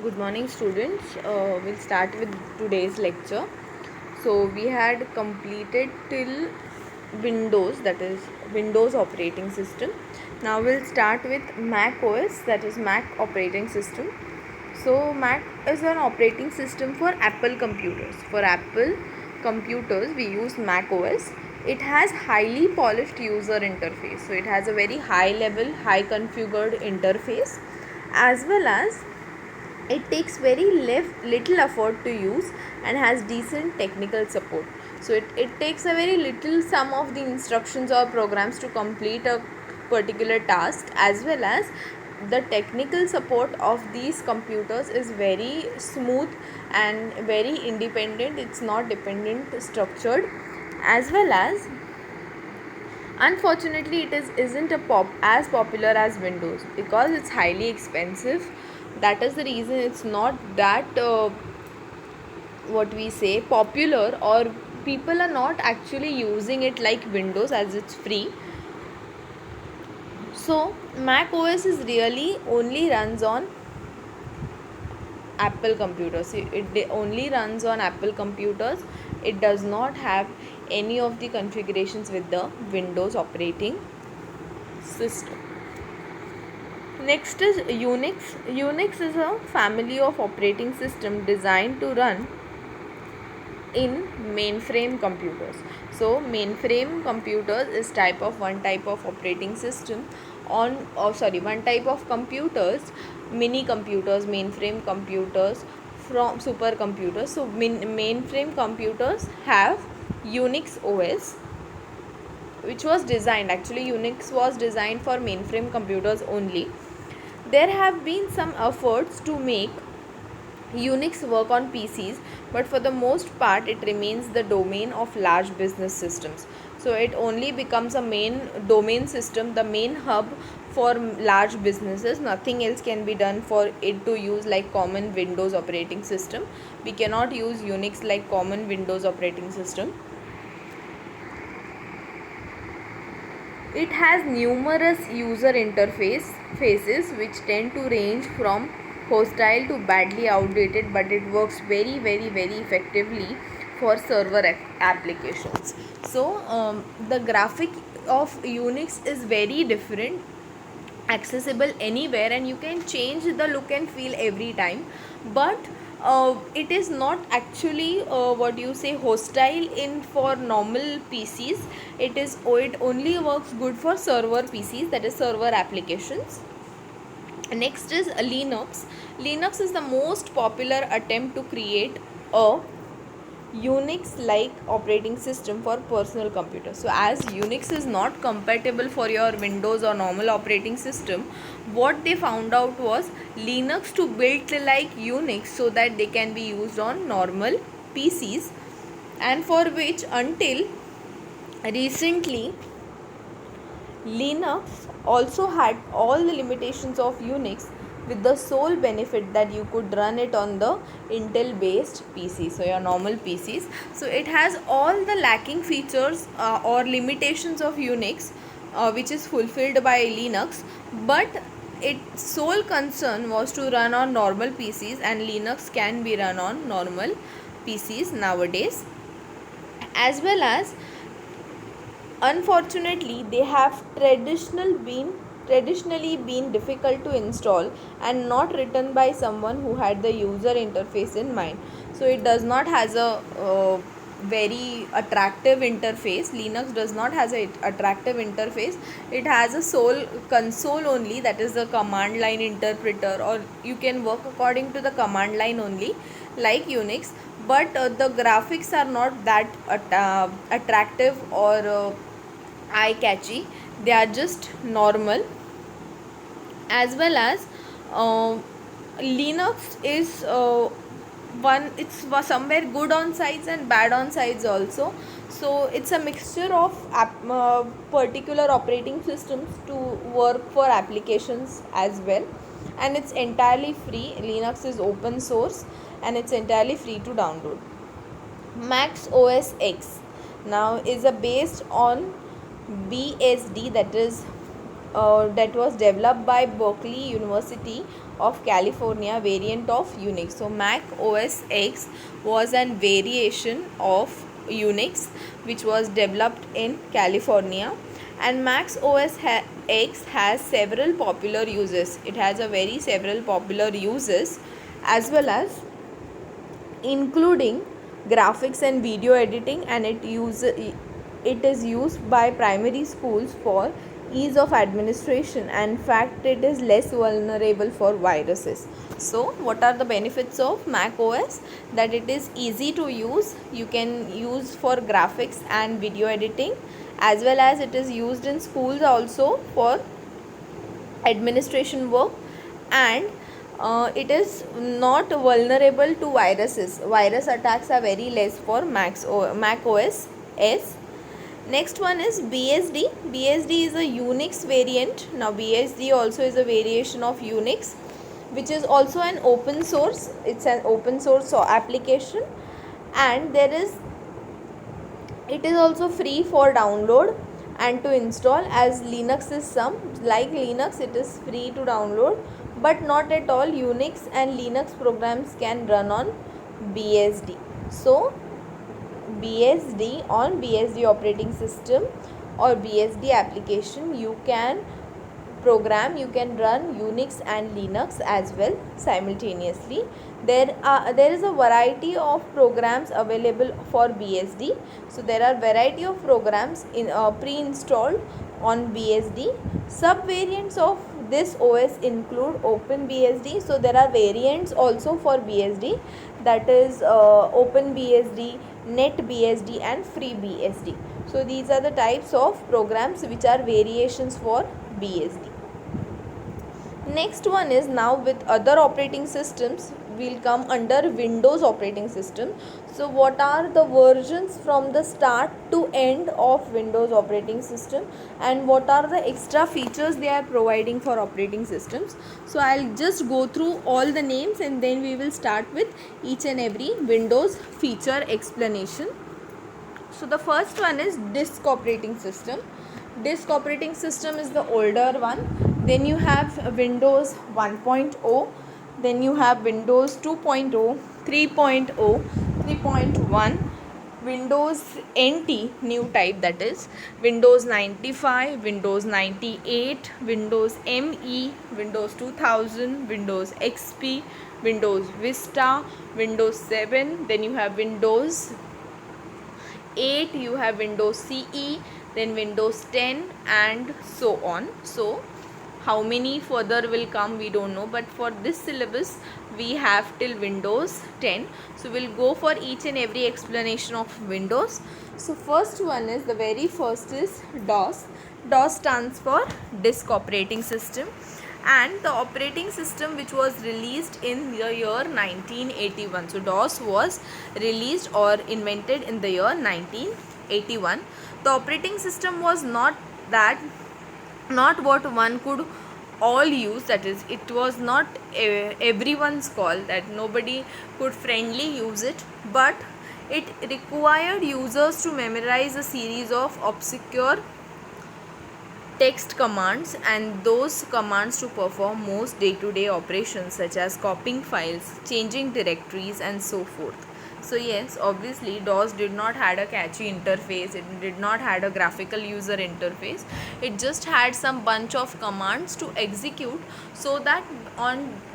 Good morning, students. We'll start with today's lecture. So, we had completed till Windows, that is Windows operating system. Now, we'll start with Mac OS, that is Mac operating system. So, Mac is an operating system for Apple computers. For Apple computers, we use Mac OS. It has highly polished user interface. So, it has a very high level, high configured interface, as well as it takes very little effort to use and has decent technical support. So it takes a very little sum of the instructions or programs to complete a particular task, as well as the technical support of these computers is very smooth and very independent. It's not dependent structured, as well as unfortunately it isn't as popular as Windows because it's highly expensive. That is the reason it's not that what we say popular, or people are not actually using it like Windows as it's free. So Mac OS is really only runs on Apple computers. It only runs on Apple computers. It does not have any of the configurations with the Windows operating system. Next is Unix. Unix is a family of operating system designed to run in mainframe computers. So mainframe computers is one type of operating system one type of computers, mini computers, mainframe computers from supercomputers. So mainframe computers have Unix OS, which was designed, actually Unix was designed for mainframe computers only. There have been some efforts to make Unix work on PCs, but for the most part, it remains the domain of large business systems. So it only becomes a main domain system, the main hub for large businesses. Nothing else can be done for it to use like common Windows operating system. We cannot use Unix like common Windows operating system. It has numerous user interfaces which tend to range from hostile to badly outdated, but it works very effectively for server applications. So the graphic of Unix is very different, accessible anywhere, and you can change the look and feel every time, but it is not actually what you say hostile in for normal PCs. It only works good for server PCs, that is server applications. Next is Linux. Linux is the most popular attempt to create a Unix like operating system for personal computers. So as Unix is not compatible for your Windows or normal operating system, what they found out was Linux to build like Unix so that they can be used on normal PCs, and for which until recently Linux also had all the limitations of Unix, with the sole benefit that you could run it on the Intel based PC, so your normal PCs. So it has all the lacking features or limitations of Unix, which is fulfilled by Linux, but its sole concern was to run on normal PCs, and Linux can be run on normal PCs nowadays, as well as unfortunately they have traditionally been difficult to install and not written by someone who had the user interface in mind. So it does not has a very attractive interface. Linux does not has a attractive interface. It has a sole console only, that is the command line interpreter, or you can work according to the command line only like Unix, but the graphics are not that attractive or eye catchy. They are just normal, as well as uh, Linux is it's somewhere good on sides and bad on sides also. So it's a mixture of particular operating systems to work for applications as well, and it's entirely free. Linux is open source and it's entirely free to download. Max OS X now is a based on BSD, that is that was developed by Berkeley University of California variant of Unix. So Mac OS X was a variation of Unix which was developed in California, and Mac OS X has several popular uses. It has a very several popular uses as well as including graphics and video editing, and it is used by primary schools for ease of administration, and in fact it is less vulnerable for viruses. So what are the benefits of Mac OS? That it is easy to use, you can use for graphics and video editing, as well as it is used in schools also for administration work, and it is not vulnerable to viruses. Virus attacks are very less for Mac OS S. Next one is BSD. BSD is a Unix variant. Now BSD also is a variation of Unix, which is also an open source. It's an open source application, and it is also free for download and to install, as Linux is like Linux, it is free to download, but not at all Unix and Linux programs can run on BSD. So BSD, on BSD operating system or BSD application, you can run Unix and Linux as well simultaneously. There is a variety of programs available for BSD. So there are variety of programs pre-installed on BSD. Subvariants of this OS include OpenBSD. So there are variants also for BSD, that is OpenBSD, NetBSD and FreeBSD. So these are the types of programs which are variations for BSD. Next one is, now with other operating systems will come under Windows operating system. So what are the versions from the start to end of Windows operating system, and what are the extra features they are providing for operating systems? So I'll just go through all the names and then we will start with each and every Windows feature explanation. So the first one is disk operating system. Disk operating system is the older one. Then you have Windows 1.0, then you have Windows 2.0, 3.0, 3.1, Windows NT, new type, that is Windows 95, Windows 98, Windows ME, Windows 2000, Windows XP, Windows Vista, Windows 7, then you have Windows 8, you have Windows CE, then Windows 10 and so on. So how many further will come we don't know, but for this syllabus we have till Windows 10. So we'll go for each and every explanation of Windows. So first one is, the very first is DOS. DOS stands for disk operating system, and the operating system which was released in the year 1981. So DOS was released or invented in the year 1981. The operating system was not what one could all use, that is it was not everyone's call, that nobody could friendly use it, but it required users to memorize a series of obscure text commands, and those commands to perform most day-to-day operations such as copying files, changing directories and so forth. So yes, obviously DOS did not had a catchy interface, it did not had a graphical user interface, it just had some bunch of commands to execute, so that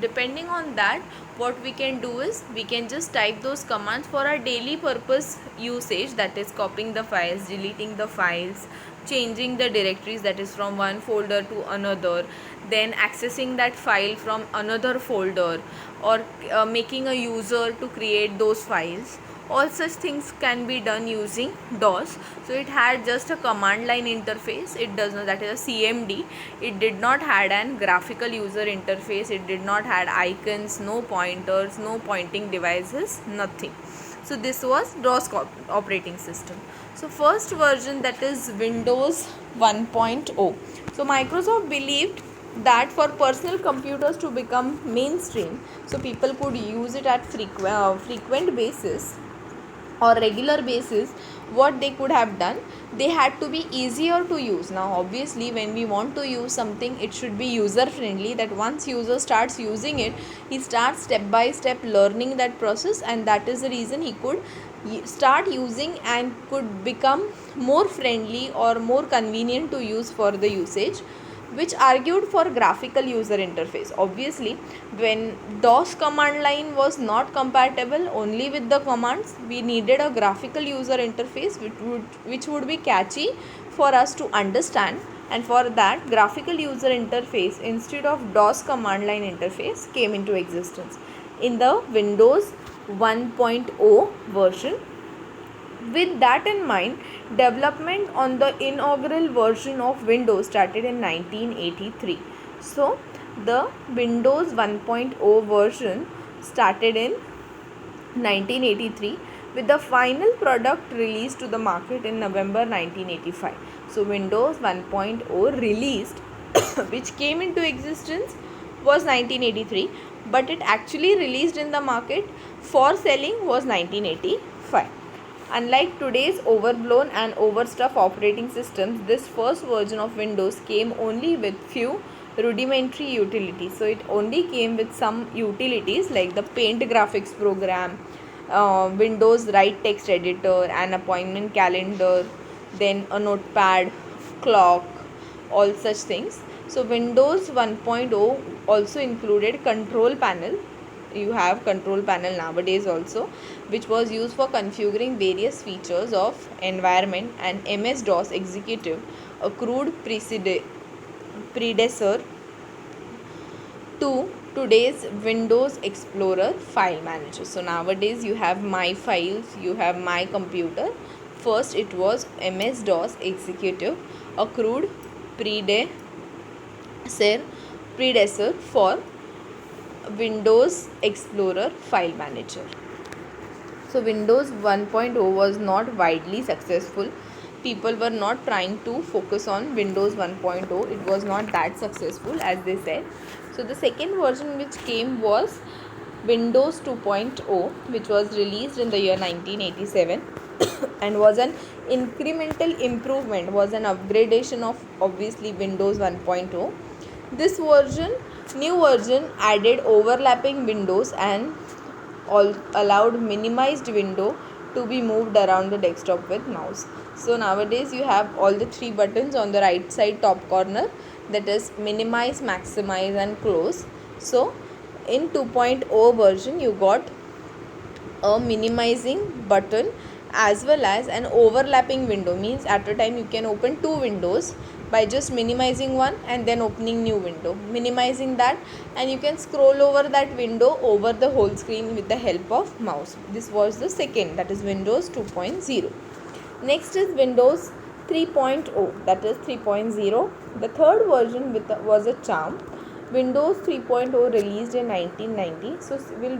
depending on that, what we can do is we can just type those commands for our daily purpose usage, that is copying the files, deleting the files, changing the directories, that is from one folder to another, then accessing that file from another folder, or making a user to create those files. All such things can be done using DOS. So it had just a command line interface, it does not, that is a CMD. It did not had an graphical user interface, it did not had icons, no pointers, no pointing devices, nothing. So this was DOS operating system. So first version, that is Windows 1.0. So Microsoft believed that for personal computers to become mainstream, so people could use it at frequent basis, or regular basis, what they could have done, they had to be easier to use. Now obviously when we want to use something, it should be user friendly, that once user starts using it, he starts step by step learning that process, and that is the reason he could start using and could become more friendly or more convenient to use for the usage, which argued for graphical user interface. Obviously, when DOS command line was not compatible only with the commands, we needed a graphical user interface which would be catchy for us to understand, and for that graphical user interface instead of DOS command line interface came into existence in the Windows 1.0 version. With that in mind, development on the inaugural version of Windows started in 1983. So, the Windows 1.0 version started in 1983 with the final product released to the market in November 1985. So, Windows 1.0 released which came into existence was 1983, but it actually released in the market for selling was 1985. Unlike today's overblown and overstuffed operating systems, this first version of Windows came only with few rudimentary utilities. So it only came with some utilities like the Paint graphics program, Windows Write text editor, an appointment calendar, then a notepad, clock, all such things. So Windows 1.0 also included control panel. You have control panel nowadays also, which was used for configuring various features of environment, and MS-DOS executive, a crude predecessor to today's Windows Explorer file manager. So nowadays you have My Files, you have My Computer. First it was MS-DOS executive, a crude predecessor for Windows Explorer file manager. So Windows 1.0 was not widely successful. People were not trying to focus on Windows 1.0. It was not that successful as they said. So the second version which came was Windows 2.0, which was released in the year 1987 and was an incremental improvement, was an upgradation of obviously Windows 1.0. This new version added overlapping windows and allowed minimized window to be moved around the desktop with mouse. So nowadays you have all the three buttons on the right side top corner, that is minimize, maximize and close. So in 2.0 version you got a minimizing button as well as an overlapping window, means at a time you can open two windows by just minimizing one and then opening new window, minimizing that, and you can scroll over that window over the whole screen with the help of mouse. This was the second, that is Windows 2.0. Next is Windows 3.0, that is 3.0. The third version was a charm. Windows 3.0 released in 1990. So we'll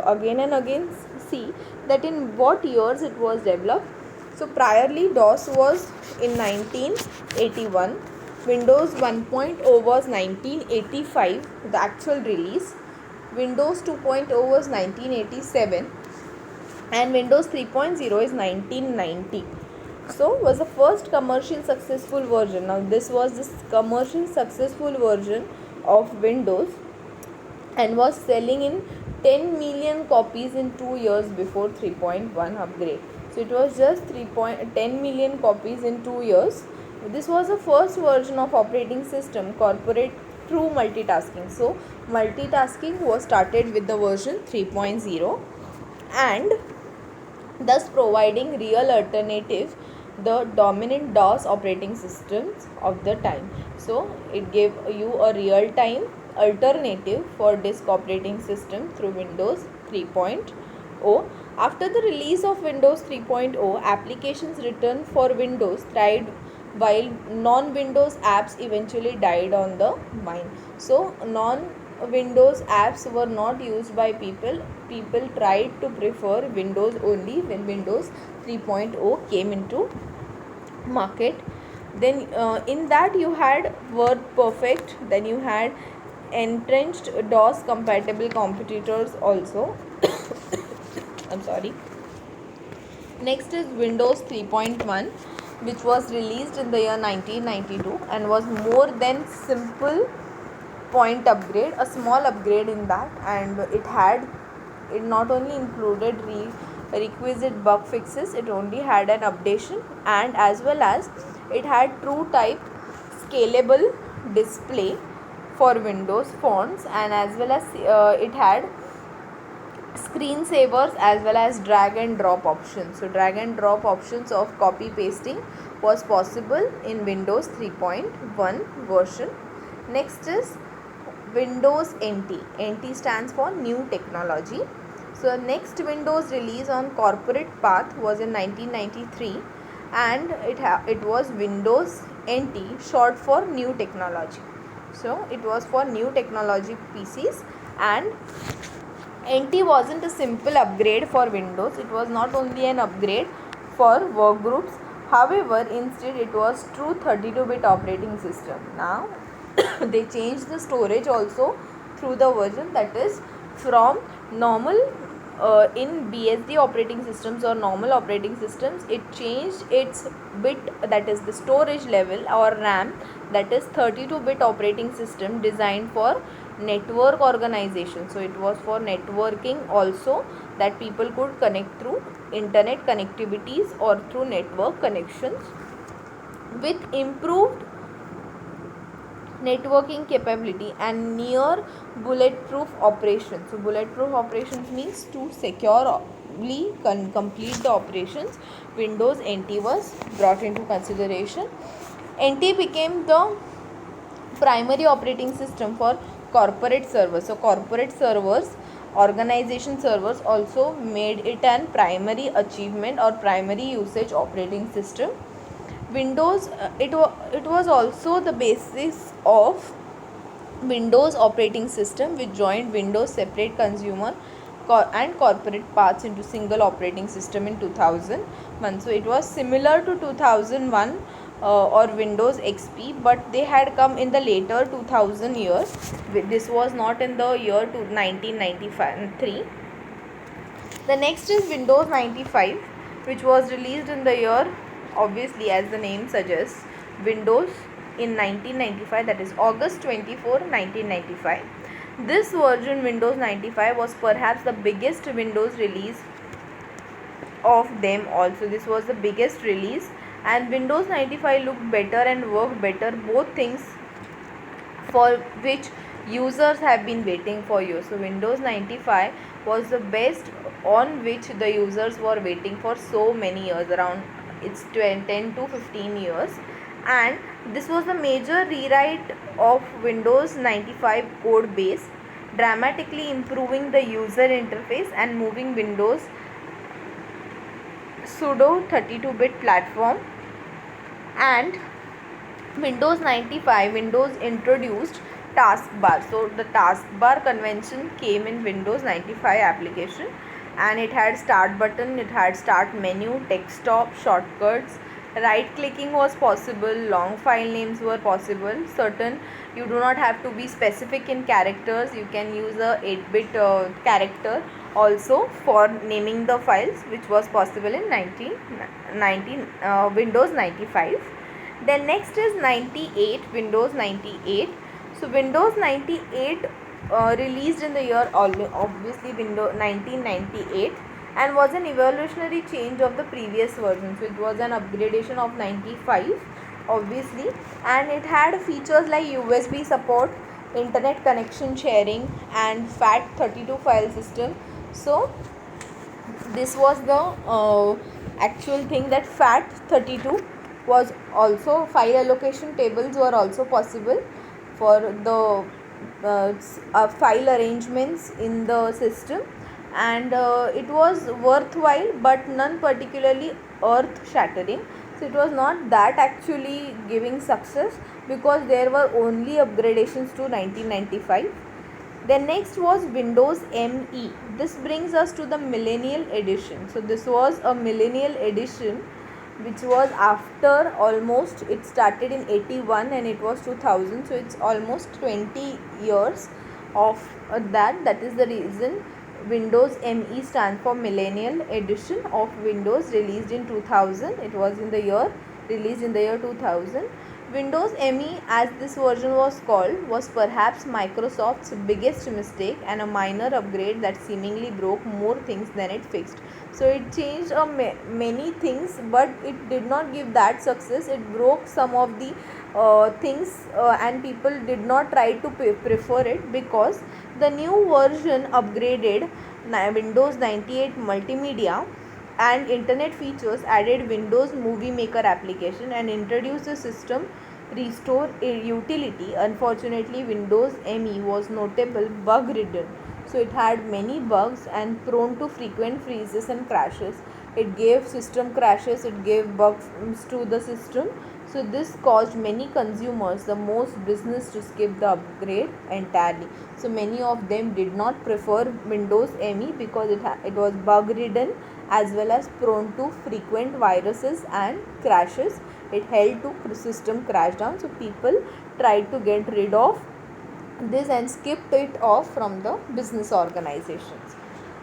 again and again see that in what years it was developed. So priorly DOS was in 1981. Windows 1.0 was 1985, the actual release. Windows 2.0 was 1987 and Windows 3.0 is 1990. So was the first commercial successful version. Now this was the commercial successful version of Windows and was selling in 10 million copies in 2 years before 3.1 upgrade. So it was just 10 million copies in 2 years. This was the first version of operating system corporate true multitasking. So multitasking was started with the version 3.0 and thus providing real alternative the dominant DOS operating systems of the time. So it gave you a real time alternative for disk operating system through Windows 3.0. After the release of Windows 3.0, applications written for Windows thrived while non-Windows apps eventually died on the vine. So non-Windows apps were not used by people. People tried to prefer Windows only when Windows 3.0 came into market. Then in that you had WordPerfect, then you had entrenched DOS compatible competitors also. I'm sorry. Next is Windows 3.1, which was released in the year 1992 and was more than simple point upgrade, a small upgrade in that, and it not only included requisite bug fixes, it only had an updation, and as well as it had true type scalable display for Windows fonts, and as well as it had screensavers as well as drag and drop options. So drag and drop options of copy pasting was possible in Windows 3.1 version. Next is Windows NT. NT stands for new technology. So next Windows release on corporate path was in 1993, and it was Windows NT, short for new technology. So it was for new technology PCs, and NT wasn't a simple upgrade for Windows. It was not only an upgrade for workgroups. However, instead it was true 32-bit operating system. Now they changed the storage also through the version, that is from normal in BSD operating systems or normal operating systems, it changed its bit, that is the storage level or RAM, that is 32-bit operating system designed for network organization. So it was for networking also, that people could connect through internet connectivities or through network connections with improved networking capability and near bulletproof operations. So bulletproof operations means to securely complete the operations. Windows NT was brought into consideration. NT became the primary operating system for corporate servers. So corporate servers, organization servers also made it an primary achievement or primary usage operating system. Windows, it was also the basis of Windows operating system, which joined Windows separate consumer and corporate parts into single operating system in 2001. So it was similar to 2001 or Windows XP, but they had come in the later 2000 years. This was not in the year to 1993. The next is Windows 95, which was released in the year, obviously as the name suggests, Windows in 1995, that is August 24, 1995. This version, Windows 95, was perhaps the biggest Windows release of them also. This was the biggest release, and Windows 95 looked better and worked better, both things for which users have been waiting for years. So Windows 95 was the best on which the users were waiting for so many years, around it's 10 to 15 years, and this was the major rewrite of Windows 95 code base, dramatically improving the user interface and moving Windows pseudo 32-bit platform. And Windows 95, Windows introduced taskbar. So the taskbar convention came in Windows 95 application, and it had start button, it had start menu, desktop shortcuts, right clicking was possible, long file names were possible, certain you do not have to be specific in characters, you can use a 8-bit character also for naming the files, which was possible in Windows 95. Then next is 98, Windows 98. So Windows 98 released in the year obviously Windows 1998, and was an evolutionary change of the previous version. So it was an upgradation of 95 obviously, and it had features like USB support, internet connection sharing, and FAT32 file system. So this was the actual thing, that FAT32 was also, file allocation tables were also possible for the file arrangements in the system, and it was worthwhile but none particularly earth shattering. So it was not that actually giving success, because there were only upgradations to 1995. Then next was Windows ME. This brings us to the Millennial Edition. So this was a Millennial Edition which was after almost, it started in 81 and it was 2000, so it's almost 20 years of that is the reason Windows ME stands for Millennial Edition of Windows, released in 2000. It was in the year released in the year 2000. Windows ME, as this version was called, was perhaps Microsoft's biggest mistake and a minor upgrade that seemingly broke more things than it fixed. So it changed many things, but it did not give that success. It broke some of the things, and people did not try to prefer it, because the new version upgraded Windows 98 multimedia and internet features, added Windows Movie Maker application, and introduced the system restore utility. Unfortunately, Windows ME was notable bug ridden, so it had many bugs and prone to frequent freezes and crashes. It gave system crashes, it gave bugs to the system. So this caused many consumers, the most business, to skip the upgrade entirely. So many of them did not prefer Windows ME because it was bug ridden as well as prone to frequent viruses and crashes. It held to system crash down. So people tried to get rid of this and skipped it off from the business organizations.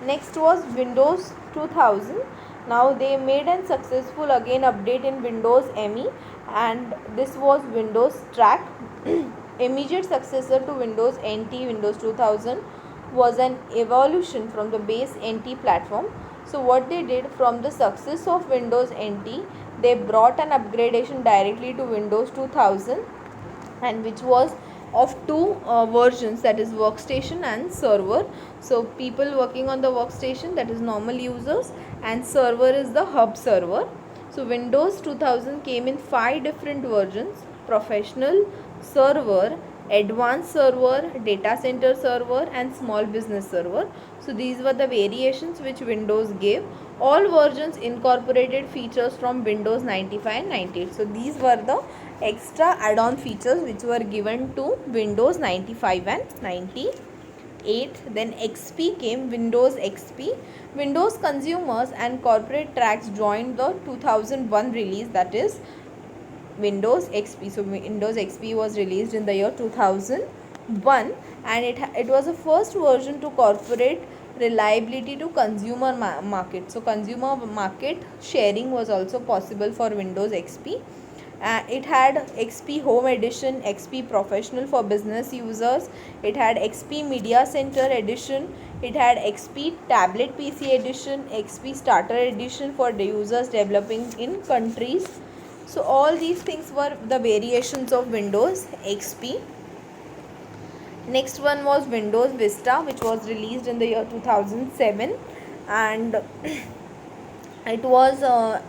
Next was Windows 2000. Now they made a successful again update in Windows ME, and this was Windows Track. Immediate successor to Windows NT, Windows 2000 was an evolution from the base NT platform. So what they did, from the success of Windows NT, they brought an upgradation directly to Windows 2000, and which was of two versions, that is workstation and server. So people working on the workstation, that is normal users, and server is the hub server. So Windows 2000 came in 5 different versions: professional server, advanced server, data center server, and small business server. So these were the variations which Windows gave. All versions incorporated features from Windows 95 and 98. So these were the extra add-on features which were given to Windows 95 and 98. Then XP came, Windows XP. Windows consumers and corporate tracks joined the 2001 release, that is Windows XP. So Windows XP was released in the year 2001, and it was the first version to corporate reliability to consumer market. So consumer market sharing was also possible for Windows XP. It had XP Home Edition, XP Professional for business users. It had XP Media Center Edition. It had XP Tablet PC Edition, XP Starter Edition for the users developing in countries. So all these things were the variations of Windows XP. Next one was Windows Vista, which was released in the year 2007, and it was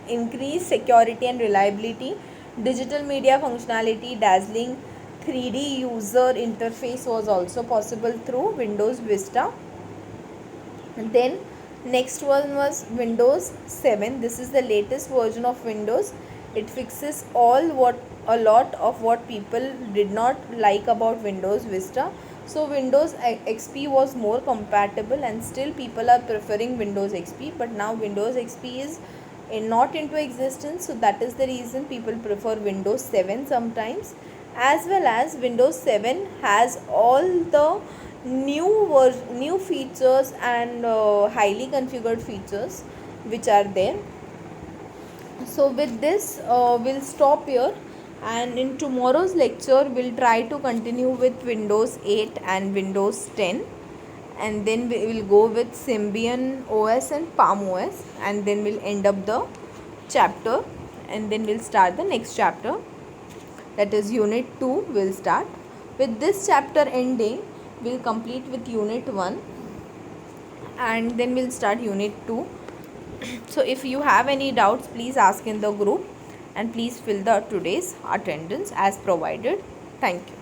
increased security and reliability, digital media functionality, dazzling 3D user interface was also possible through Windows Vista. And then next one was Windows 7. This is the latest version of Windows. It fixes a lot of what people did not like about Windows Vista. So Windows XP was more compatible, and still people are preferring Windows XP, but now Windows XP is not into existence, so that is the reason people prefer Windows 7 sometimes. As well as Windows 7 has all the new features and highly configured features which are there. So with this we'll stop here, and in tomorrow's lecture we'll try to continue with Windows 8 and Windows 10, and then we will go with Symbian OS and Palm OS, and then we'll end up the chapter, and then we'll start the next chapter, that is Unit 2 will start. With this chapter ending, we'll complete with Unit 1, and then we'll start Unit 2. So if you have any doubts, please ask in the group, and please fill the today's attendance as provided. Thank you.